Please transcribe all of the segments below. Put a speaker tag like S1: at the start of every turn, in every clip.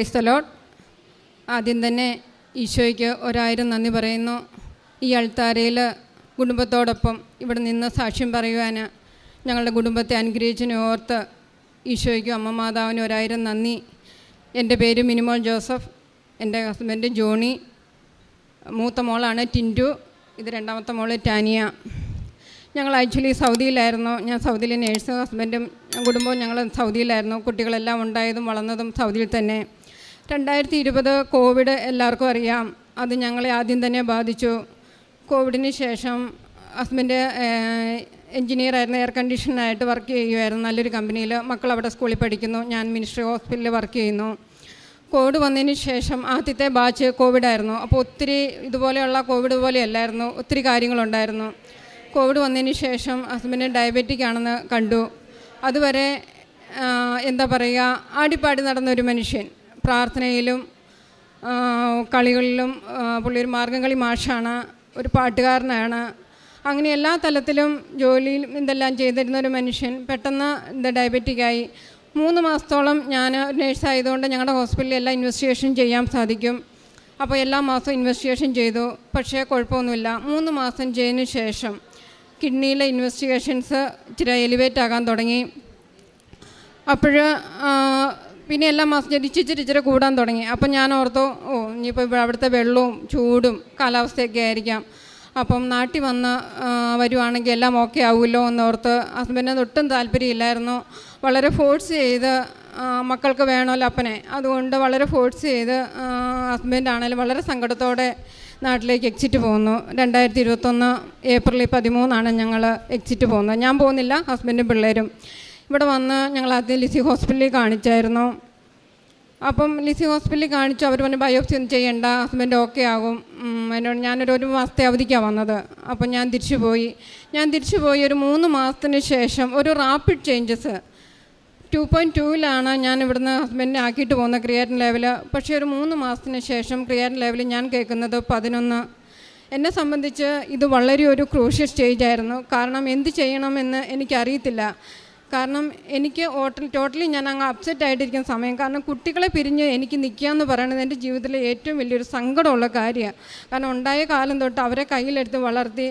S1: Praise the Lord. ആദ്യം തന്നെ ഈശോയ്ക്ക് 1000 നന്ദി പറയുന്നു. ഈ അൾത്താരയിൽ കുടുംബത്തോടൊപ്പം ഇവിടെ നിന്ന് സാക്ഷ്യം പറയുവാൻ ഞങ്ങളുടെ കുടുംബത്തെ അനുഗ്രഹിച്ചതിനെ ഓർത്ത് ഈശോയ്ക്കും അമ്മ മാതാവിനും 1000 നന്ദി. എൻ്റെ പേര് മിനിമോൾ ജോസഫ്, എൻ്റെ ഹസ്ബൻഡ് ജോണി, മൂത്ത മോളാണ് ടിൻറ്റു, ഇത് രണ്ടാമത്തെ മോള് ടാനിയ. ഞങ്ങൾ ആക്ച്വലി സൗദിയിലായിരുന്നു. ഞാൻ സൗദിയിലെ നേഴ്സ്, ഹസ്ബൻഡും കുടുംബവും ഞങ്ങൾ സൗദിയിലായിരുന്നു. കുട്ടികളെല്ലാം ഉണ്ടായതും വളർന്നതും സൗദിയിൽ തന്നെ. 2020 കോവിഡ് എല്ലാവർക്കും അറിയാം. അത് ഞങ്ങളെ ആദ്യം തന്നെ ബാധിച്ചു. കോവിഡിന് ശേഷം ഹസ്ബൻഡ് എൻജിനീയറായിരുന്നു, എയർ കണ്ടീഷനായിട്ട് വർക്ക് ചെയ്യുമായിരുന്നു നല്ലൊരു കമ്പനിയിൽ. മക്കൾ അവിടെ സ്കൂളിൽ പഠിക്കുന്നു, ഞാൻ മിനിസ്ട്രി ഹോസ്പിറ്റലിൽ വർക്ക് ചെയ്യുന്നു. കോവിഡ് വന്നതിന് ശേഷം ആദ്യത്തെ ബാച്ച് കോവിഡായിരുന്നു. അപ്പോൾ ഒത്തിരി ഇതുപോലെയുള്ള കോവിഡ് പോലെയല്ലായിരുന്നു, ഒത്തിരി കാര്യങ്ങളുണ്ടായിരുന്നു. കോവിഡ് വന്നതിന് ശേഷം ഹസ്ബൻഡ് ഡയബറ്റിക് ആണെന്ന് കണ്ടു. അതുവരെ എന്താ പറയുക, ആടിപ്പാടി നടന്നൊരു മനുഷ്യൻ. പ്രാർത്ഥനയിലും കളികളിലും പുള്ളി ഒരു മാർഗ്ഗംകളി മാഷാണ്, ഒരു പാട്ടുകാരനാണ്. അങ്ങനെ എല്ലാ തലത്തിലും ജോലിയിലും ഇതെല്ലാം ചെയ്തിരുന്ന ഒരു മനുഷ്യൻ പെട്ടെന്ന് ഡയബറ്റിക്കായി. 3 മാസത്തോളം ഞാൻ നേഴ്സായതുകൊണ്ട് ഞങ്ങളുടെ ഹോസ്പിറ്റലിൽ എല്ലാം ഇൻവെസ്റ്റിഗേഷൻ ചെയ്യാൻ സാധിക്കും. അപ്പോൾ എല്ലാ മാസവും ഇൻവെസ്റ്റിഗേഷൻ ചെയ്തു. പക്ഷേ കുഴപ്പമൊന്നുമില്ല. 3 മാസം ചെയ്തതിന് ശേഷം കിഡ്നിയിലെ ഇൻവെസ്റ്റിഗേഷൻസ് ഇച്ചിരി എലിവേറ്റ് ആകാൻ തുടങ്ങി. അപ്പോൾ പിന്നെ എല്ലാ മാസം ഇച്ചിരി കൂടാൻ തുടങ്ങി. അപ്പം ഞാൻ ഓർത്തു, ഇനിയിപ്പോൾ അവിടുത്തെ വെള്ളവും ചൂടും കാലാവസ്ഥയൊക്കെ ആയിരിക്കാം, അപ്പം നാട്ടിൽ വന്ന് വരുവാണെങ്കിൽ എല്ലാം ഓക്കെ ആവുമല്ലോ എന്നോർത്ത്. ഹസ്ബൻഡിന് ഒട്ടും താല്പര്യമില്ലായിരുന്നു. വളരെ ഫോഴ്സ് ചെയ്ത്, മക്കൾക്ക് വേണമല്ലോ അപ്പനെ, അതുകൊണ്ട് വളരെ ഫോഴ്സ് ചെയ്ത് ഹസ്ബൻഡാണെങ്കിലും വളരെ സങ്കടത്തോടെ നാട്ടിലേക്ക് എക്സിറ്റ് പോകുന്നു. 2021 ഏപ്രിൽ 13 ഞങ്ങൾ എക്സിറ്റ് പോകുന്നത്. ഞാൻ പോകുന്നില്ല, ഹസ്ബൻഡും പിള്ളേരും. ഇവിടെ വന്ന് ഞങ്ങൾ ആദ്യം ലിസി ഹോസ്പിറ്റലിൽ കാണിച്ചായിരുന്നു. അപ്പം ലിസി ഹോസ്പിറ്റലിൽ കാണിച്ചു. അവർ പറഞ്ഞ് ബയോപ്സി ഒന്നും ചെയ്യണ്ട, ഹസ്ബൻഡ് ഓക്കെ ആകും. എന്നോട് ഞാനൊരു മാസത്തെ അവധിക്കാണ് വന്നത്. അപ്പം ഞാൻ തിരിച്ചു പോയി. ഒരു 3 മാസത്തിന് ശേഷം ഒരു റാപ്പിഡ് ചേഞ്ചസ് 2.2 ഞാൻ ഇവിടുന്ന് ഹസ്ബൻഡിനെ ആക്കിയിട്ട് പോകുന്ന ക്രിയാറ്റിൻ ലെവൽ. പക്ഷേ ഒരു 3 മാസത്തിന് ശേഷം ക്രിയാറ്റിൻ ലെവൽ ഞാൻ കേൾക്കുന്നത് 11. എന്നെ സംബന്ധിച്ച് ഇത് വളരെ ഒരു ക്രൂഷ്യൽ സ്റ്റേജായിരുന്നു. കാരണം എന്ത് ചെയ്യണമെന്ന് എനിക്കറിയത്തില്ല. കാരണം എനിക്ക് ടോട്ടലി ഞാൻ അങ്ങ് അപ്സെറ്റ് ആയിട്ടിരിക്കുന്ന സമയം. കാരണം കുട്ടികളെ പിരിഞ്ഞ് എനിക്ക് നിൽക്കുക എന്ന് പറയുന്നത് എൻ്റെ ജീവിതത്തിലെ ഏറ്റവും വലിയൊരു സങ്കടമുള്ള കാര്യമാണ്. കാരണം ഉണ്ടായ കാലം തൊട്ട് അവരെ കയ്യിലെടുത്ത് വളർത്തി.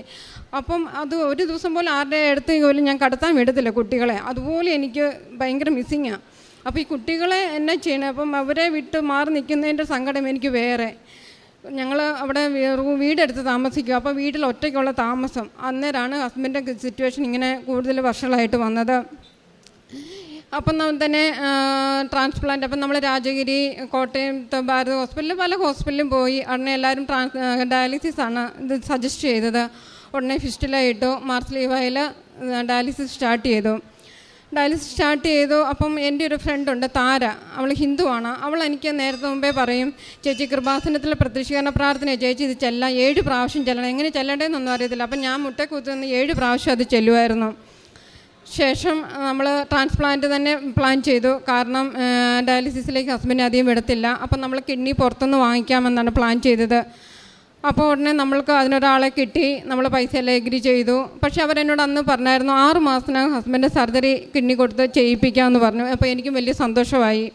S1: അപ്പം അത് ഒരു ദിവസം പോലും ആരുടെ അടുത്ത് പോലും ഞാൻ കടത്താൻ വിടത്തില്ല കുട്ടികളെ. അതുപോലെ എനിക്ക് ഭയങ്കര മിസ്സിങ്ങാണ്. അപ്പോൾ ഈ കുട്ടികളെ എന്നാ ചെയ്യണം? അപ്പം അവരെ വിട്ട് മാറി നിൽക്കുന്നതിൻ്റെ സങ്കടം എനിക്ക് വേറെ. ഞങ്ങൾ അവിടെ വീടെടുത്ത് താമസിക്കുക. അപ്പോൾ വീട്ടിൽ ഒറ്റയ്ക്കുള്ള താമസം. അന്നേരമാണ് ഹസ്ബൻഡിൻ്റെ സിറ്റുവേഷൻ ഇങ്ങനെ കൂടുതൽ വർഷങ്ങളായിട്ട് വന്നത്. അപ്പം തന്നെ ട്രാൻസ്പ്ലാന്റ്. അപ്പം നമ്മൾ രാജഗിരി, കോട്ടയം, ഭാരത് ഹോസ്പിറ്റലിൽ പല ഹോസ്പിറ്റലിലും പോയി. ഉടനെ എല്ലാവരും ഡയാലിസിസാണ് ഇത് സജസ്റ്റ് ചെയ്തത്. ഉടനെ ഫിസ്റ്റുലായിട്ടു. മാർച്ച് ലീവായിൽ ഡയാലിസിസ് സ്റ്റാർട്ട് ചെയ്തു. അപ്പം എൻ്റെ ഒരു ഫ്രണ്ടുണ്ട് താര, അവൾ ഹിന്ദുവാണ്. അവൾ എനിക്ക് നേരത്തെ മുമ്പേ പറയും, ചേച്ചി കൃപാസനത്തിലെ പ്രത്യക്ഷീകരണ പ്രാർത്ഥന ചേച്ചി ഇത് ചെല്ലാം, 7 പ്രാവശ്യം ചെല്ലണം. എങ്ങനെ ചെല്ലണ്ടേന്നൊന്നും അറിയത്തില്ല. അപ്പം ഞാൻ മുട്ടക്കുത്തി നിന്ന് 7 പ്രാവശ്യം അത് ചെല്ലുമായിരുന്നു. ശേഷം നമ്മൾ ട്രാൻസ്പ്ലാന്റ് തന്നെ പ്ലാൻ ചെയ്തു. കാരണം ഡയാലിസിസിലേക്ക് ഹസ്ബൻഡ് അധികം വിടത്തില്ല. അപ്പം നമ്മൾ കിഡ്നി പുറത്തുനിന്ന് വാങ്ങിക്കാമെന്നാണ് പ്ലാൻ ചെയ്തത്. അപ്പോൾ ഉടനെ നമ്മൾക്ക് അതിനൊരാളെ കിട്ടി. നമ്മൾ പൈസ എല്ലാം എഗ്രി ചെയ്തു. പക്ഷേ അവരെന്നോട് അന്ന് പറഞ്ഞായിരുന്നു 6 മാസത്തിനകം ഹസ്ബൻഡ് സർജറി കിഡ്നി കൊടുത്ത് ചെയ്യിപ്പിക്കാമെന്ന് പറഞ്ഞു. അപ്പോൾ എനിക്കും വലിയ സന്തോഷമായി.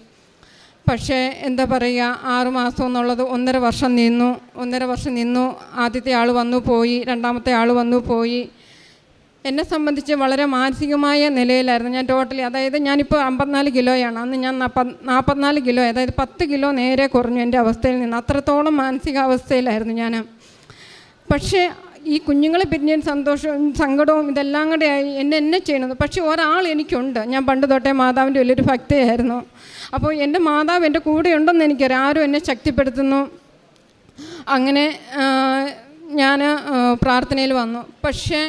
S1: പക്ഷേ എന്താ പറയുക, 6 മാസം എന്നുള്ളത് 1.5 വർഷം നിന്നു. ആദ്യത്തെ ആൾ വന്നു പോയി, രണ്ടാമത്തെ ആൾ വന്നു പോയി. എന്നെ സംബന്ധിച്ച് വളരെ മാനസികമായ നിലയിലായിരുന്നു ഞാൻ ടോട്ടലി. അതായത് ഞാനിപ്പോൾ 54 കിലോയാണ്. അന്ന് ഞാൻ 44 കിലോ, അതായത് 10 കിലോ നേരെ കുറഞ്ഞു എൻ്റെ അവസ്ഥയിൽ നിന്ന്. അത്രത്തോളം മാനസികാവസ്ഥയിലായിരുന്നു ഞാൻ. പക്ഷേ ഈ കുഞ്ഞുങ്ങളെ പിരിഞ്ഞ സന്തോഷവും സങ്കടവും ഇതെല്ലാം കൂടെ ആയി എന്നെ ചെയ്യണത്. പക്ഷേ ഒരാൾ എനിക്കുണ്ട്. ഞാൻ പണ്ട് തൊട്ടേ മാതാവിൻ്റെ വലിയൊരു ഭക്തയായിരുന്നു. അപ്പോൾ എൻ്റെ മാതാവ് എൻ്റെ കൂടെ ഉണ്ടെന്ന് എനിക്കറിയാം. ആരും എന്നെ ശക്തിപ്പെടുത്തുന്നു. അങ്ങനെ ഞാൻ പ്രാർത്ഥനയിൽ വന്നു. പക്ഷേ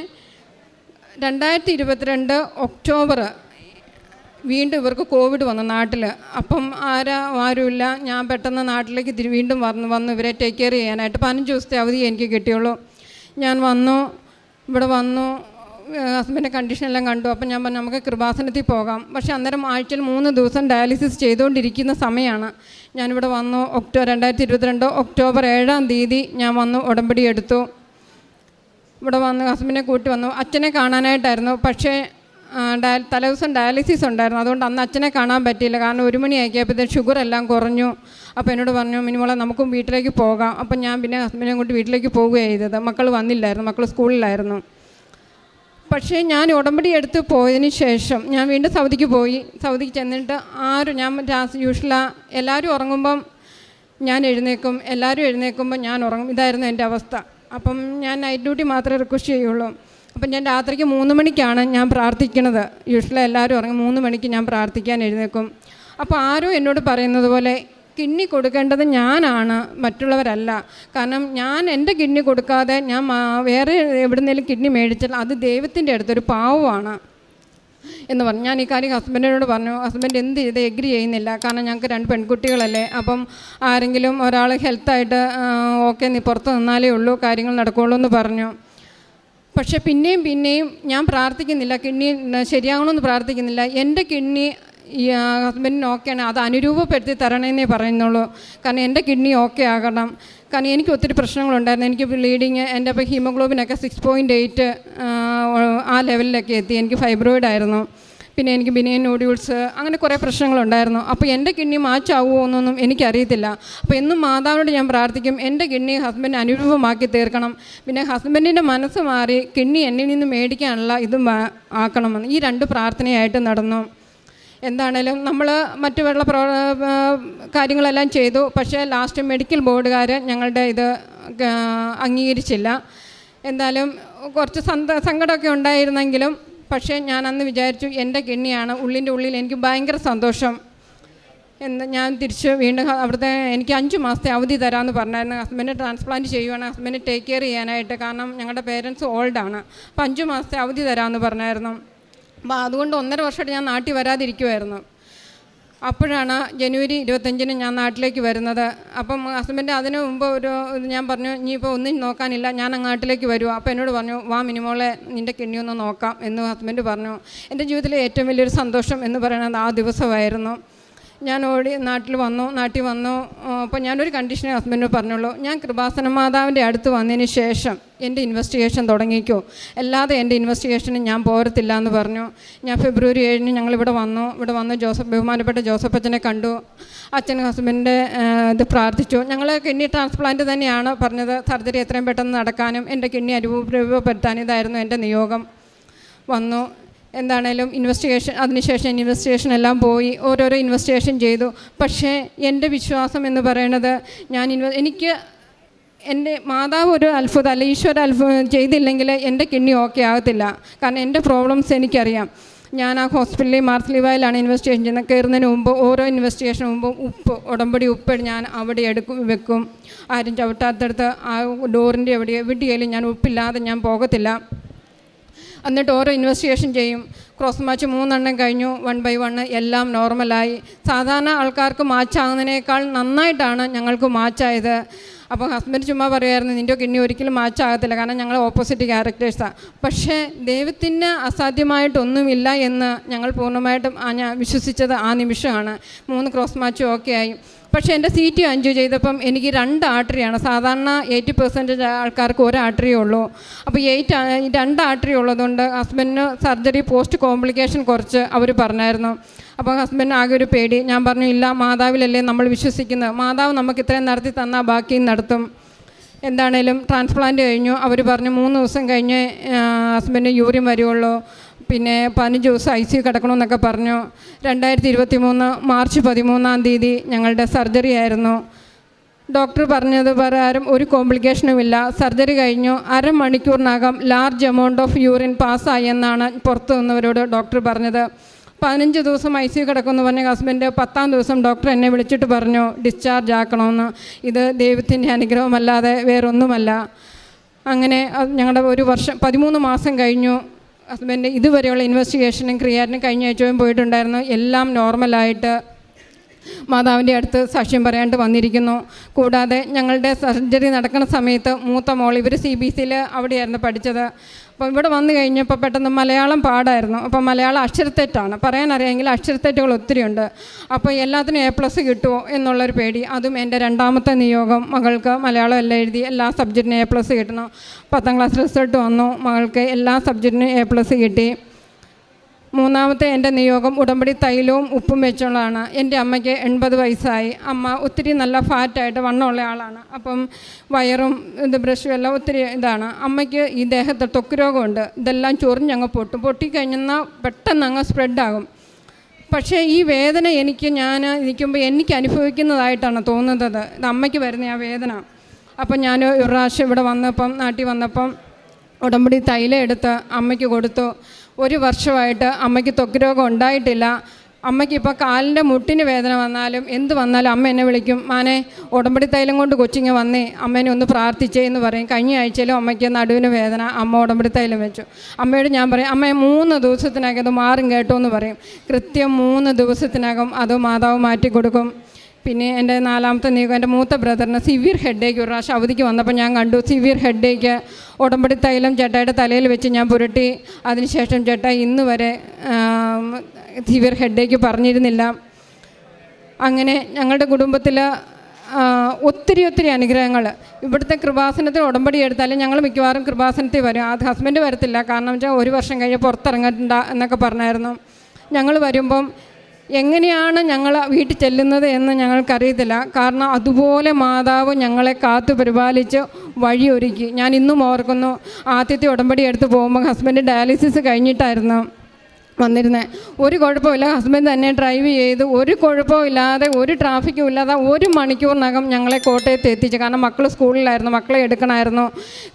S1: 2022 ഒക്ടോബർ വീണ്ടും ഇവർക്ക് കോവിഡ് വന്നു നാട്ടിൽ. അപ്പം ആരുമില്ല. ഞാൻ പെട്ടെന്ന് നാട്ടിലേക്ക് വീണ്ടും വന്നു ഇവരെ ടേക്ക് കെയർ ചെയ്യാനായിട്ട്. 15 ദിവസത്തെ അവധി എനിക്ക് കിട്ടിയുള്ളൂ. ഞാൻ ഇവിടെ വന്നു ഹസ്ബൻഡിൻ്റെ കണ്ടീഷനെല്ലാം കണ്ടു. അപ്പം ഞാൻ പറഞ്ഞു നമുക്ക് കൃപാസനത്തിൽ പോകാം. പക്ഷേ അന്നേരം ആഴ്ചയിൽ 3 ദിവസം ഡയാലിസിസ് ചെയ്തുകൊണ്ടിരിക്കുന്ന സമയമാണ്. ഞാനിവിടെ വന്നു. 2022 ഒക്ടോബർ 7 ഞാൻ വന്നു, ഉടമ്പടി എടുത്തു. ഇവിടെ വന്ന് ഹസ്ബൻഡിനെ കൂട്ടി വന്നു. അച്ഛനെ കാണാനായിട്ടായിരുന്നു. പക്ഷേ തലേദിവസം ഡയാലിസിസ് ഉണ്ടായിരുന്നു. അതുകൊണ്ട് അന്ന് അച്ഛനെ കാണാൻ പറ്റിയില്ല. കാരണം 1 മണിയാക്കിയപ്പോഴത്തേക്ക് ഷുഗർ എല്ലാം കുറഞ്ഞു. അപ്പോൾ എന്നോട് പറഞ്ഞു, മിനിമോളെ നമുക്കും വീട്ടിലേക്ക് പോകാം. അപ്പം ഞാൻ പിന്നെ ഹസ്ബൻഡിനെ കൊണ്ട് വീട്ടിലേക്ക് പോവുകയാണ് ചെയ്തത്. മക്കൾ വന്നില്ലായിരുന്നു, മക്കൾ സ്കൂളിലായിരുന്നു. പക്ഷേ ഞാൻ ഉടമ്പടി എടുത്ത് പോയതിന് ശേഷം ഞാൻ വീണ്ടും സൗദിക്ക് പോയി. സൗദിക്ക് ചെന്നിട്ട് ഞാൻ എല്ലാവരും ഉറങ്ങുമ്പം ഞാൻ എഴുന്നേക്കും, എല്ലാവരും എഴുന്നേൽക്കുമ്പോൾ ഞാൻ ഉറങ്ങും. ഇതായിരുന്നു എൻ്റെ അവസ്ഥ. അപ്പം ഞാൻ നൈറ്റ് ഡ്യൂട്ടി മാത്രമേ റിക്വസ്റ്റ് ചെയ്യുള്ളൂ. അപ്പം ഞാൻ രാത്രിക്ക് 3 മണിക്കാണ് ഞാൻ പ്രാർത്ഥിക്കുന്നത്. യൂഷ്വലി എല്ലാവരും ഉറങ്ങും, 3 മണിക്ക് ഞാൻ പ്രാർത്ഥിക്കാൻ എഴുന്നേൽക്കും. അപ്പോൾ ആരോ എന്നോട് പറയുന്നത് പോലെ കിഡ്നി കൊടുക്കേണ്ടത് ഞാനാണ്, മറ്റുള്ളവരല്ല. കാരണം ഞാൻ എൻ്റെ കിഡ്നി കൊടുക്കാതെ ഞാൻ വേറെ എവിടുന്നേലും കിഡ്നി മേടിച്ചാൽ അത് ദൈവത്തിൻ്റെ അടുത്തൊരു പാവമാണ് എന്ന് പറഞ്ഞു. ഞാൻ ഈ കാര്യം ഹസ്ബൻഡിനോട് പറഞ്ഞു. ഹസ്ബൻഡ് എന്ത് ചെയ്ത് എഗ്രി ചെയ്യുന്നില്ല. കാരണം ഞങ്ങൾക്ക് 2 പെൺകുട്ടികളല്ലേ. അപ്പം ആരെങ്കിലും ഒരാൾ ഹെൽത്തായിട്ട് ഓക്കെ നീ പുറത്ത് നിന്നാലേ ഉള്ളൂ കാര്യങ്ങൾ നടക്കുകയുള്ളൂ എന്ന് പറഞ്ഞു. പക്ഷേ പിന്നെയും ഞാൻ പ്രാർത്ഥിക്കുന്നില്ല, കിഡ്നി ശരിയാകണമെന്ന് പ്രാർത്ഥിക്കുന്നില്ല. എൻ്റെ കിഡ്നി ഈ ഹസ്ബൻഡിന് ഓക്കെയാണ്, അത് അനുരൂപപ്പെടുത്തി തരണമെന്നേ പറയുന്നുള്ളൂ. കാരണം എൻ്റെ കിഡ്നി ഓക്കെ ആകണം. കാരണം എനിക്ക് ഒത്തിരി പ്രശ്നങ്ങളുണ്ടായിരുന്നു. എനിക്ക് ബ്ലീഡിങ്, എൻ്റെ ഇപ്പോൾ ഹീമോഗ്ലോബിനൊക്കെ 6.8 ആ ലെവലിലൊക്കെ എത്തി. എനിക്ക് ഫൈബ്രോയിഡ് ആയിരുന്നു. പിന്നെ എനിക്ക് ബിനിയൻ നൂഡിൽസ്, അങ്ങനെ കുറേ പ്രശ്നങ്ങളുണ്ടായിരുന്നു. അപ്പോൾ എൻ്റെ കിഡ്നി മാച്ചാവുമോ എന്നൊന്നും എനിക്കറിയത്തില്ല. അപ്പോൾ എന്നും മാതാവിനോട് ഞാൻ പ്രാർത്ഥിക്കും, എൻ്റെ കിഡ്നി ഹസ്ബൻഡ് അനുരൂപമാക്കി തീർക്കണം. പിന്നെ ഹസ്ബൻഡിൻ്റെ മനസ്സ് മാറി കിഡ്നി എന്നിൽ നിന്ന് മേടിക്കാനുള്ള ഇതും ആക്കണമെന്ന്. ഈ 2 പ്രാർത്ഥനയായിട്ട് നടന്നു. എന്താണേലും നമ്മൾ മറ്റു കാര്യങ്ങളെല്ലാം ചെയ്തു. പക്ഷേ ലാസ്റ്റ് മെഡിക്കൽ ബോർഡുകാർ ഞങ്ങളുടെ ഇത് അംഗീകരിച്ചില്ല. എന്തായാലും കുറച്ച് സങ്കടമൊക്കെ ഉണ്ടായിരുന്നെങ്കിലും പക്ഷേ ഞാൻ അന്ന് വിചാരിച്ചു എൻ്റെ കിഡ്നിയാണ്. ഉള്ളിൻ്റെ ഉള്ളിൽ എനിക്ക് ഭയങ്കര സന്തോഷം. ഞാൻ തിരിച്ച് വീണ്ടും അവിടുത്തെ എനിക്ക് 5 മാസത്തെ അവധി തരാമെന്ന് പറഞ്ഞായിരുന്നു. ഹസ്ബൻഡ് ട്രാൻസ്പ്ലാന്റ് ചെയ്യുവാണ്, ഹസ്ബൻഡ് ടേക്ക് കെയർ ചെയ്യാനായിട്ട്. കാരണം ഞങ്ങളുടെ പേരൻസ് ഓൾഡാണ്. അപ്പോൾ 5 മാസത്തെ അവധി തരാമെന്ന് പറഞ്ഞായിരുന്നു. അപ്പോൾ അതുകൊണ്ട് 1.5 വർഷമായിട്ട് ഞാൻ നാട്ടിൽ വരാതിരിക്കുമായിരുന്നു. അപ്പോഴാണ് ജനുവരി 25-ന് ഞാൻ നാട്ടിലേക്ക് വരുന്നത്. അപ്പം ഹസ്ബൻഡ് അതിന് മുമ്പ് ഞാൻ പറഞ്ഞു, ഇനിയിപ്പോൾ ഒന്നും നോക്കാനില്ല, ഞാൻ നാട്ടിലേക്ക് വരുമോ. അപ്പോൾ എന്നോട് പറഞ്ഞു, വാ മിനിമോളെ നിൻ്റെ കിഡ്നി ഒന്ന് നോക്കാം എന്ന് ഹസ്ബൻഡ് പറഞ്ഞു. എൻ്റെ ജീവിതത്തിലെ ഏറ്റവും വലിയൊരു സന്തോഷം എന്ന് പറയുന്നത് ആ ദിവസമായിരുന്നു. ഞാൻ നാട്ടിൽ വന്നു. അപ്പോൾ ഞാനൊരു കണ്ടീഷനെ ഹസ്ബൻഡിന് പറഞ്ഞുള്ളൂ, ഞാൻ കൃപാസന മാതാവിൻ്റെ അടുത്ത് വന്നതിന് ശേഷം എൻ്റെ ഇൻവെസ്റ്റിഗേഷൻ തുടങ്ങിക്കോ, അല്ലാതെ എൻ്റെ ഇൻവെസ്റ്റിഗേഷന് ഞാൻ പോരത്തില്ല എന്ന് പറഞ്ഞു. ഞാൻ ഫെബ്രുവരി 7-ന് ഞങ്ങളിവിടെ വന്നു. ബഹുമാനപ്പെട്ട ജോസഫ് അച്ഛനെ കണ്ടു. അച്ഛൻ ഹസ്ബൻഡിൻ്റെ ഇത് പ്രാർത്ഥിച്ചു. ഞങ്ങൾ കിഡ്നി ട്രാൻസ്പ്ലാന്റ് തന്നെയാണ് പറഞ്ഞത്. സർജറി എത്രയും പെട്ടെന്ന് നടക്കാനും എൻ്റെ കിഡ്നി രൂപപ്പെടുത്താനും ഇതായിരുന്നു എൻ്റെ നിയോഗം. വന്നു. എന്താണേലും അതിനുശേഷം ഇൻവെസ്റ്റിഗേഷൻ എല്ലാം പോയി, ഓരോരോ ഇൻവെസ്റ്റിഗേഷൻ ചെയ്തു. പക്ഷേ എൻ്റെ വിശ്വാസം എന്ന് പറയുന്നത് എനിക്ക് എൻ്റെ മാതാവ് ഒരു അത്ഭുതം അല്ല, ഈശ്വര അത്ഭുതം ചെയ്തില്ലെങ്കിൽ എൻ്റെ കിഡ്നി ഓക്കെ ആകത്തില്ല. കാരണം എൻ്റെ പ്രോബ്ലംസ് എനിക്കറിയാം. ഞാൻ ആ ഹോസ്പിറ്റലിൽ മാർസ്ലിവായിലാണ് ഇൻവെസ്റ്റിഗേഷൻ ചെയ്യുന്നത്. കയറുന്നതിന് മുമ്പ് ഓരോ ഇൻവെസ്റ്റിഗേഷന് മുമ്പ് ഉടമ്പടി ഉപ്പ് ഞാൻ അവിടെ വെക്കും. ആരും ചവിട്ടാത്തടുത്ത് ആ ഡോറിൻ്റെ എവിടെയെങ്കിലും ഞാൻ ഉപ്പില്ലാതെ ഞാൻ പോകത്തില്ല. എന്നിട്ട് ഓരോ ഇൻവെസ്റ്റിഗേഷൻ ചെയ്യും. ക്രോസ് മാച്ച് 3 എണ്ണം കഴിഞ്ഞു. 1 by 1 എല്ലാം നോർമലായി. സാധാരണ ആൾക്കാർക്ക് മാച്ചാകുന്നതിനേക്കാൾ നന്നായിട്ടാണ് ഞങ്ങൾക്ക് മാച്ചായത്. അപ്പോൾ ഹസ്ബൻഡ് ചുമ്മാ പറയുമായിരുന്നു, നിൻ്റെ കിഡ്നി ഒരിക്കലും മാച്ചാകത്തില്ല, കാരണം ഞങ്ങൾ ഓപ്പോസിറ്റ് ക്യാരക്ടേഴ്സാണ്. പക്ഷേ ദൈവത്തിന് അസാധ്യമായിട്ടൊന്നുമില്ല എന്ന് ഞങ്ങൾ പൂർണ്ണമായിട്ടും ഞാൻ വിശ്വസിച്ചത് ആ നിമിഷമാണ്. 3 ക്രോസ് മാച്ചും ഓക്കെ ആയി. പക്ഷേ എൻ്റെ CT അഞ്ച് ചെയ്തപ്പം എനിക്ക് 2 ആർട്ടറിയാണ്. സാധാരണ 80% ആൾക്കാർക്ക് 1 ആർട്ടറിയേ ഉള്ളൂ. അപ്പോൾ 2 ആർട്ടറി ഉള്ളതുകൊണ്ട് ഹസ്ബൻഡിന് സർജറി പോസ്റ്റ് കോംപ്ലിക്കേഷൻ കുറച്ച് അവർ പറഞ്ഞായിരുന്നു. അപ്പോൾ ഹസ്ബൻഡ് ആകെ ഒരു പേടി. ഞാൻ പറഞ്ഞു, ഇല്ല, മാതാവിലല്ലേ നമ്മൾ വിശ്വസിക്കുന്നത്, മാതാവ് നമുക്ക് ഇത്രയും നടത്തി തന്നാൽ ബാക്കിയും നടത്തും. എന്താണേലും ട്രാൻസ്പ്ലാന്റ് കഴിഞ്ഞു. അവർ പറഞ്ഞു 3 ദിവസം കഴിഞ്ഞ് ഹസ്ബൻഡ് യൂറിൻ വരുവുള്ളൂ, പിന്നെ 15 ദിവസം ICU കിടക്കണമെന്നൊക്കെ പറഞ്ഞു. 2023 മാർച്ച് 13 ഞങ്ങളുടെ സർജറി ആയിരുന്നു. ഡോക്ടർ പറഞ്ഞത് പ്രകാരം ഒരു കോംപ്ലിക്കേഷനും ഇല്ല. സർജറി കഴിഞ്ഞു 1/2 മണിക്കൂറിനകം ലാർജ് എമൗണ്ട് ഓഫ് യൂറിൻ പാസ്സായി എന്നാണ് പുറത്തു നിന്നവരോട് ഡോക്ടർ പറഞ്ഞത്. 15 ദിവസം ICU കിടക്കുമെന്ന് പറഞ്ഞ ഹസ്ബൻഡ് 10-ാം ദിവസം ഡോക്ടർ എന്നെ വിളിച്ചിട്ട് പറഞ്ഞു ഡിസ്ചാർജ് ആക്കണമെന്ന്. ഇത് ദൈവത്തിൻ്റെ അനുഗ്രഹമല്ലാതെ വേറൊന്നുമല്ല. അങ്ങനെ ഞങ്ങളുടെ 1 വർഷം 13 മാസം കഴിഞ്ഞു. ഹസ്ബൻഡ് ഇതുവരെയുള്ള ഇൻവെസ്റ്റിഗേഷനും ക്രിയാറ്റിനും കഴിഞ്ഞ ആഴ്ചയും പോയിട്ടുണ്ടായിരുന്നു. എല്ലാം നോർമലായിട്ട് മാതാവിൻ്റെ അടുത്ത് സാക്ഷ്യം പറയാണ്ട് വന്നിരിക്കുന്നു. കൂടാതെ ഞങ്ങളുടെ സർജറി നടക്കുന്ന സമയത്ത് മൂത്ത മോൾ, ഇവർ CBSEയിൽ അവിടെയായിരുന്നു പഠിച്ചത്. അപ്പോൾ ഇവിടെ വന്നു കഴിഞ്ഞപ്പോൾ പെട്ടെന്ന് മലയാളം പാടായിരുന്നു. അപ്പോൾ മലയാളം അക്ഷരത്തെറ്റാണ്, പറയാനറിയാമെങ്കിൽ അക്ഷരത്തെറ്റുകൾ ഒത്തിരിയുണ്ട്. അപ്പോൾ എല്ലാത്തിനും A+ കിട്ടുമോ എന്നുള്ളൊരു പേടി. അതും എൻ്റെ 2ാമത്തെ നിയോഗം. മകൾക്ക് മലയാളം എല്ലാം എഴുതി എല്ലാ സബ്ജക്റ്റിനും A+ കിട്ടണം. 10ാം ക്ലാസ് റിസൾട്ട് വന്നു. മകൾക്ക് എല്ലാ സബ്ജക്റ്റിനും A+ കിട്ടി. മൂന്നാമത്തെ എൻ്റെ നിയോഗം ഉടമ്പടി തൈലവും ഉപ്പും വെച്ചുള്ളതാണ്. എൻ്റെ അമ്മയ്ക്ക് 80 വയസ്സായി. അമ്മ ഒത്തിരി നല്ല ഫാറ്റായിട്ട് വണ്ണമുള്ള ആളാണ്. അപ്പം വയറും ബ്രഷും എല്ലാം ഒത്തിരി ഇതാണ്. അമ്മയ്ക്ക് ഈ ദേഹത്ത് ത്വക്ക് രോഗമുണ്ട്. ഇതെല്ലാം ചൊറിഞ്ഞങ്ങ് പൊട്ടിക്കഴിഞ്ഞാൽ പെട്ടെന്ന് അങ്ങ് സ്പ്രെഡാകും. പക്ഷേ ഈ വേദന ഞാൻ ഇരിക്കുമ്പോൾ എനിക്ക് അനുഭവിക്കുന്നതായിട്ടാണ് തോന്നുന്നത്. ഇത് അമ്മയ്ക്ക് വരുന്ന ആ വേദന. അപ്പം ഞാൻ ഒരു പ്രാവശ്യം ഇവിടെ നാട്ടിൽ വന്നപ്പം ഉടമ്പടി തൈലം എടുത്ത് അമ്മയ്ക്ക് കൊടുത്തു. 1 വർഷമായിട്ട് അമ്മയ്ക്ക് ത്വക്ക് രോഗം ഉണ്ടായിട്ടില്ല. അമ്മയ്ക്ക് ഇപ്പോൾ കാലിൻ്റെ മുട്ടിന് വേദന വന്നാലും എന്ത് വന്നാലും അമ്മ എന്നെ വിളിക്കും, മാനെ ഉടമ്പടി തൈലം കൊണ്ട് കൊച്ചിങ്ങ് വന്നേ, അമ്മേനെ ഒന്ന് പ്രാർത്ഥിച്ചേ എന്ന് പറയും. കഴിഞ്ഞ ആഴ്ചയിലും അമ്മയ്ക്ക് നടുവിന് വേദന, അമ്മ ഉടമ്പടി തൈലം വെച്ചു. അമ്മയോട് ഞാൻ പറയും, അമ്മയെ 3 ദിവസത്തിനകം അത് മാറും കേട്ടോ എന്ന് പറയും. കൃത്യം 3 ദിവസത്തിനകം അത് മാതാവ് മാറ്റി കൊടുക്കും. പിന്നെ എൻ്റെ 4ാമത്തെ നിയോഗം എൻ്റെ മൂത്ത ബ്രദറിന് സിവിയർ ഹെഡേക്ക് ഒരു പ്രാവശ്യം അവധിക്ക് വന്നപ്പോൾ ഞാൻ കണ്ടു. സിവിയർ ഹെഡേക്ക് ഉടമ്പടി തൈലം ചേട്ടായുടെ തലയിൽ വെച്ച് ഞാൻ പുരട്ടി. അതിനുശേഷം ചേട്ടാ ഇന്ന് വരെ സിവിയർ ഹെഡേക്ക് പറഞ്ഞിരുന്നില്ല. അങ്ങനെ ഞങ്ങളുടെ കുടുംബത്തിൽ ഒത്തിരി അനുഗ്രഹങ്ങൾ. ഇവിടുത്തെ കൃപാസനത്തിൽ ഉടമ്പടി എടുത്താലും ഞങ്ങൾ മിക്കവാറും കൃപാസനത്തിൽ വരും. അത് ഹസ്ബൻഡ് വരത്തില്ല, കാരണം വെച്ചാൽ 1 വർഷം കഴിഞ്ഞ് പുറത്തിറങ്ങണ്ട എന്നൊക്കെ പറഞ്ഞായിരുന്നു. ഞങ്ങൾ വരുമ്പം എങ്ങനെയാണ് ഞങ്ങൾ വീട്ടിൽ ചെല്ലുന്നത് എന്ന് ഞങ്ങൾക്കറിയത്തില്ല. കാരണം അതുപോലെ മാതാവ് ഞങ്ങളെ കാത്തു പരിപാലിച്ച് വഴിയൊരുക്കി. ഞാൻ ഇന്നും ഓർക്കുന്നു, ആദ്യത്തെ ഉടമ്പടി എടുത്ത് പോകുമ്പോൾ ഹസ്ബൻഡ് ഡയാലിസിസ് കഴിഞ്ഞിട്ടായിരുന്നു വന്നിരുന്നത്. ഒരു കുഴപ്പമില്ല, ഹസ്ബൻഡ് തന്നെ ഡ്രൈവ് ചെയ്ത് ഒരു കുഴപ്പമില്ലാതെ ഒരു ട്രാഫിക്കും ഇല്ലാതെ 1 മണിക്കൂറിനകം ഞങ്ങളെ കോട്ടയത്ത് എത്തിച്ചു. കാരണം മക്കൾ സ്കൂളിലായിരുന്നു, മക്കളെ എടുക്കണമായിരുന്നു.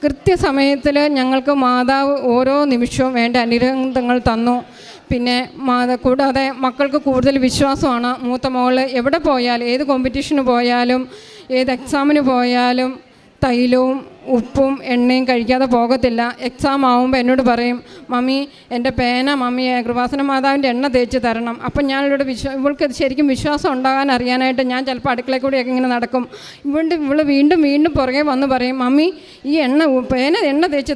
S1: കൃത്യസമയത്തിൽ ഞങ്ങൾക്ക് മാതാവ് ഓരോ നിമിഷവും വേണ്ട അനുഗ്രഹങ്ങൾ തന്നു. പിന്നെ കൂടാതെ മക്കൾക്ക് കൂടുതൽ വിശ്വാസമാണ്. മൂത്ത മോൾ എവിടെ പോയാലും, ഏത് കോമ്പറ്റീഷന് പോയാലും, ഏത് എക്സാമിന് പോയാലും തൈലവും ഉപ്പും എണ്ണയും കഴിക്കാതെ പോകത്തില്ല. എക്സാം ആകുമ്പോൾ എന്നോട് പറയും, മമ്മി എൻ്റെ പേന മമ്മിയെ കൃപാസന മാതാവിൻ്റെ എണ്ണ തേച്ച് തരണം. അപ്പം ഞാനിവിടെ ഇവൾക്ക് ശരിക്കും വിശ്വാസം ഉണ്ടാകാൻ അറിയാനായിട്ട് ഞാൻ ചിലപ്പോൾ അടുക്കളയിൽ കൂടെയൊക്കെ ഇങ്ങനെ നടക്കും. ഇവൾ വീണ്ടും പുറകെ വന്ന് പറയും, മമ്മി ഈ പേന എണ്ണ തേച്ച്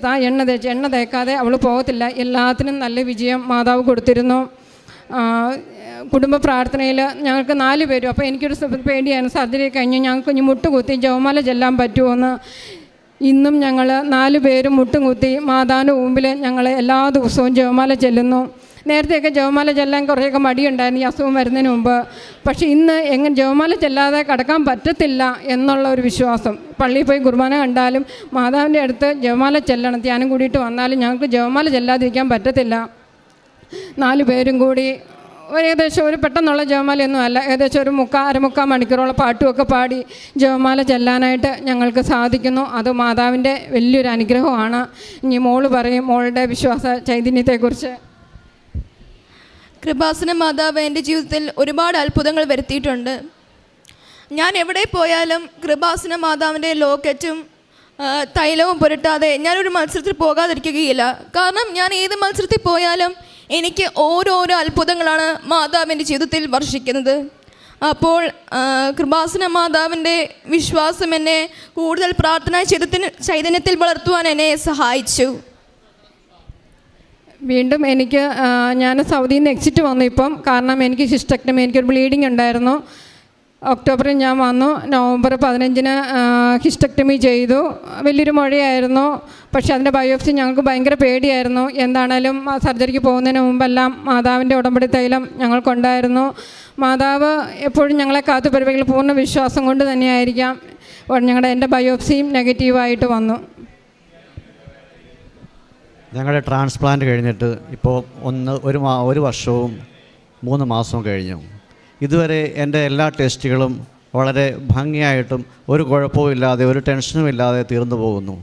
S1: എണ്ണ തേക്കാതെ അവൾ പോകത്തില്ല. എല്ലാത്തിനും നല്ല വിജയം മാതാവ് കൊടുത്തിരുന്നു. കുടുംബ പ്രാർത്ഥനയിൽ ഞങ്ങൾക്ക് 4 പേരും. അപ്പോൾ എനിക്കൊരു പേടിയാണ്, സർജറി കഴിഞ്ഞ് ഞങ്ങൾക്ക് ഇനി മുട്ടുകുത്തി ജപമാല ചെല്ലാൻ പറ്റുമോയെന്ന്. ഇന്നും ഞങ്ങൾ 4 പേരും മുട്ടും കുത്തി മാതാവിൻ്റെ മുമ്പിൽ ഞങ്ങൾ എല്ലാ ദിവസവും ജപമാല ചെല്ലുന്നു. നേരത്തെയൊക്കെ ജപമാല ചെല്ലാൻ കുറേയൊക്കെ മടിയുണ്ടായിരുന്നു ഈ അസുഖം വരുന്നതിന് മുമ്പ്. പക്ഷേ ഇന്ന് ജപമാല ചെല്ലാതെ കടക്കാൻ പറ്റത്തില്ല എന്നുള്ള ഒരു വിശ്വാസം. പള്ളിയിൽ പോയി കുർബാന കണ്ടാലും മാതാവിൻ്റെ അടുത്ത് ജപമാല ചെല്ലണം. ധ്യാനം കൂടിയിട്ട് വന്നാലും ഞങ്ങൾക്ക് ജപമാല ചെല്ലാതിരിക്കാൻ പറ്റത്തില്ല. 4 പേരും കൂടി ഏകദേശം ഒരു പെട്ടെന്നുള്ള ജപമാലയൊന്നും അല്ല, ഏകദേശം ഒരു അരമുക്കാൽ മണിക്കൂറോളം പാട്ടുമൊക്കെ പാടി ജപമാല ചെല്ലാനായിട്ട് ഞങ്ങൾക്ക് സാധിക്കുന്നു. അത് മാതാവിൻ്റെ വലിയൊരു അനുഗ്രഹമാണ്. ഇനി മോള് പറയും മോളുടെ വിശ്വാസ ചൈതന്യത്തെക്കുറിച്ച്.
S2: കൃപാസന മാതാവ് എൻ്റെ ജീവിതത്തിൽ ഒരുപാട് അത്ഭുതങ്ങൾ വരുത്തിയിട്ടുണ്ട്. ഞാൻ എവിടെ പോയാലും കൃപാസന മാതാവിൻ്റെ ലോക്കറ്റും തൈലവും പുരട്ടാതെ ഞാനൊരു മത്സരത്തിൽ പോകാതിരിക്കുകയില്ല. കാരണം ഞാൻ ഏത് മത്സരത്തിൽ പോയാലും എനിക്ക് ഓരോരോ അത്ഭുതങ്ങളാണ് മാതാവിൻ്റെ ജീവിതത്തിൽ വർഷിക്കുന്നത്. അപ്പോൾ കൃപാസന മാതാവിൻ്റെ വിശ്വാസം എന്നെ കൂടുതൽ പ്രാർത്ഥനാ ചൈതന്യത്തിൽ വളർത്തുവാൻ എന്നെ സഹായിച്ചു.
S1: വീണ്ടും ഞാൻ സൗദിയിൽ നിന്ന് എക്സിറ്റ് വന്നു ഇപ്പം. കാരണം എനിക്ക് ഹിസ്റ്റക്ടമി, എനിക്കൊരു ബ്ലീഡിങ് ഉണ്ടായിരുന്നു. ഒക്ടോബറിൽ ഞാൻ വന്നു. നവംബർ 15-ന് ഹിസ്റ്റക്ടമി ചെയ്തു. വലിയൊരു മുഴയായിരുന്നു. പക്ഷേ അതിൻ്റെ ബയോപ്സി ഞങ്ങൾക്ക് ഭയങ്കര പേടിയായിരുന്നു. എന്താണേലും സർജറിക്ക് പോകുന്നതിന് മുമ്പെല്ലാം മാതാവിൻ്റെ ഉടമ്പടി തൈലം ഞങ്ങൾക്കുണ്ടായിരുന്നു. മാതാവ് എപ്പോഴും ഞങ്ങളെ കാത്തു പരിപാടികൾ പൂർണ്ണ വിശ്വാസം കൊണ്ട് തന്നെയായിരിക്കാം എൻ്റെ ബയോപ്സിയും നെഗറ്റീവായിട്ട് വന്നു.
S3: ഞങ്ങളുടെ ട്രാൻസ്പ്ലാന്റ് കഴിഞ്ഞിട്ട് ഇപ്പോൾ 1 വർഷവും 3 മാസവും കഴിഞ്ഞു. ഇതുവരെ എൻ്റെ എല്ലാ ടെസ്റ്റുകളും വളരെ ഭംഗിയായിട്ടും ഒരു കുഴപ്പവും ഇല്ലാതെ ഒരു ടെൻഷനും ഇല്ലാതെ തീർന്നു പോകുന്നു.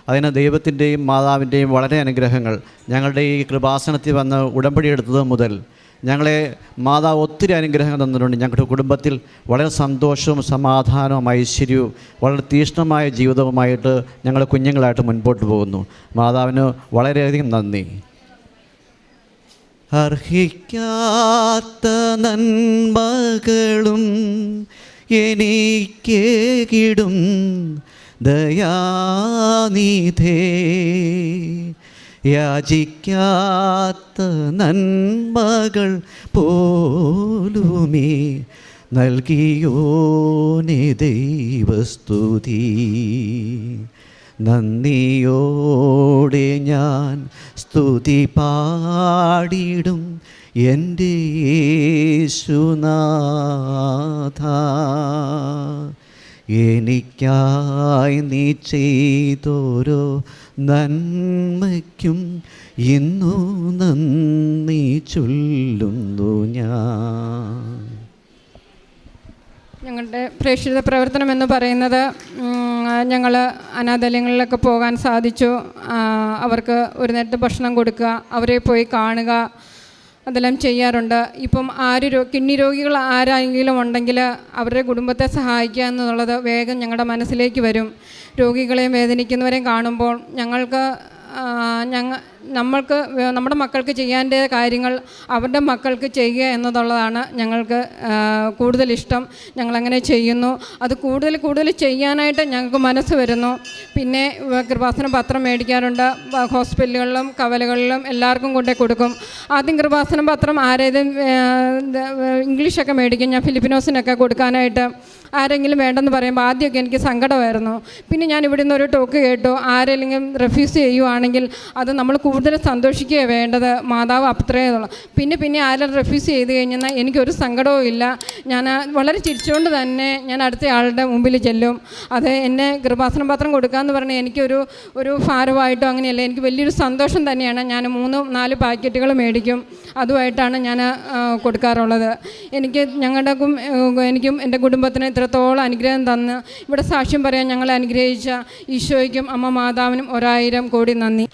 S3: അതിന് ദൈവത്തിൻ്റെയും മാതാവിൻ്റെയും വളരെ അനുഗ്രഹങ്ങൾ. ഞങ്ങളുടെ ഈ കൃപാസനത്തിൽ വന്ന് ഉടമ്പടി എടുത്തത് മുതൽ ഞങ്ങളെ മാതാവ് ഒത്തിരി അനുഗ്രഹങ്ങൾ തന്നിട്ടുണ്ട്. ഞങ്ങളുടെ കുടുംബത്തിൽ വളരെ സന്തോഷവും സമാധാനവും ഐശ്വര്യവും വളരെ തീക്ഷ്ണമായ ജീവിതവുമായിട്ട് ഞങ്ങൾ കുഞ്ഞുങ്ങളായിട്ട് മുൻപോട്ട് പോകുന്നു. മാതാവിന് വളരെയധികം നന്ദി. അർഹിക്കാത്ത നന്മകളും എനിക്കേകിടും ദയാനിധേ, യാചിക്കാത്ത നന്മകൾ പോലുമേ നൽകിയോനെ ദൈവസ്തുതി. നന്ദിയോടെ ഞാൻ സ്തുതി പാടിടും എൻ്റെ യേശുനാഥ, എനിക്കായി നീ ചെയ്തോരോ നന്മയ്ക്കും ഇന്നു നന്ദി ചൊല്ലുന്നു ഞാൻ.
S1: ഞങ്ങളുടെ പ്രേക്ഷിത പ്രവർത്തനം എന്ന് പറയുന്നത് ഞങ്ങൾ അനാഥാലയങ്ങളിലൊക്കെ പോകാൻ സാധിച്ചു. അവർക്ക് ഒരു നേരത്തെ ഭക്ഷണം കൊടുക്കുക, അവരെ പോയി കാണുക, അതെല്ലാം ചെയ്യാറുണ്ട്. ഇപ്പം കിഡ്നി രോഗികൾ ആരെങ്കിലും ഉണ്ടെങ്കിൽ അവരുടെ കുടുംബത്തെ സഹായിക്കുക എന്നുള്ളത് വേഗം ഞങ്ങളുടെ മനസ്സിലേക്ക് വരും. രോഗികളെയും വേദനിക്കുന്നവരെയും കാണുമ്പോൾ നമ്മൾക്ക് നമ്മുടെ മക്കൾക്ക് ചെയ്യേണ്ട കാര്യങ്ങൾ അവരുടെ മക്കൾക്ക് ചെയ്യുക എന്നതുള്ളതാണ് ഞങ്ങൾക്ക് കൂടുതലിഷ്ടം. ഞങ്ങളങ്ങനെ ചെയ്യുന്നു. അത് കൂടുതൽ ചെയ്യാനായിട്ട് ഞങ്ങൾക്ക് മനസ്സ് വരുന്നു. പിന്നെ കൃപാസന പത്രം മേടിക്കാറുണ്ട്. ഹോസ്പിറ്റലുകളിലും കവലകളിലും എല്ലാവർക്കും കൊണ്ടേ കൊടുക്കും. ആദ്യം കൃപാസന പത്രം ഇംഗ്ലീഷൊക്കെ മേടിക്കും ഞാൻ ഫിലിപ്പിനോസിനൊക്കെ കൊടുക്കാനായിട്ട്. ആരെങ്കിലും വേണ്ടെന്ന് പറയുമ്പോൾ ആദ്യമൊക്കെ എനിക്ക് സങ്കടമായിരുന്നു. പിന്നെ ഞാൻ ഇവിടെ നിന്ന് ഒരു ടോക്ക് കേട്ടു, ആരെങ്കിലും റെഫ്യൂസ് ചെയ്യുവാണെങ്കിൽ അത് നമ്മൾ കൂടുതൽ സന്തോഷിക്കുകയാണ് വേണ്ടത്, മാതാവ് അത്രയുള്ള. പിന്നെ ആരും റെഫ്യൂസ് ചെയ്ത് കഴിഞ്ഞാൽ എനിക്കൊരു സങ്കടവും ഇല്ല. ഞാൻ വളരെ ചിരിച്ചുകൊണ്ട് തന്നെ ഞാൻ അടുത്ത ആളുടെ മുമ്പിൽ ചെല്ലും. അത് എന്നെ കൃപാസന പത്രം കൊടുക്കാമെന്ന് പറഞ്ഞാൽ എനിക്കൊരു ഭാരമായിട്ടോ അങ്ങനെയല്ല, എനിക്ക് വലിയൊരു സന്തോഷം തന്നെയാണ്. ഞാൻ 3-4 പാക്കറ്റുകൾ മേടിക്കും, അതുമായിട്ടാണ് ഞാൻ കൊടുക്കാറുള്ളത്. എനിക്കും എൻ്റെ കുടുംബത്തിന് ഇത്രത്തോളം അനുഗ്രഹം തന്ന് ഇവിടെ സാക്ഷ്യം പറയാൻ ഞങ്ങളെ അനുഗ്രഹിച്ച ഈശോയ്ക്കും അമ്മ മാതാവിനും 1000 കോടി നന്ദി.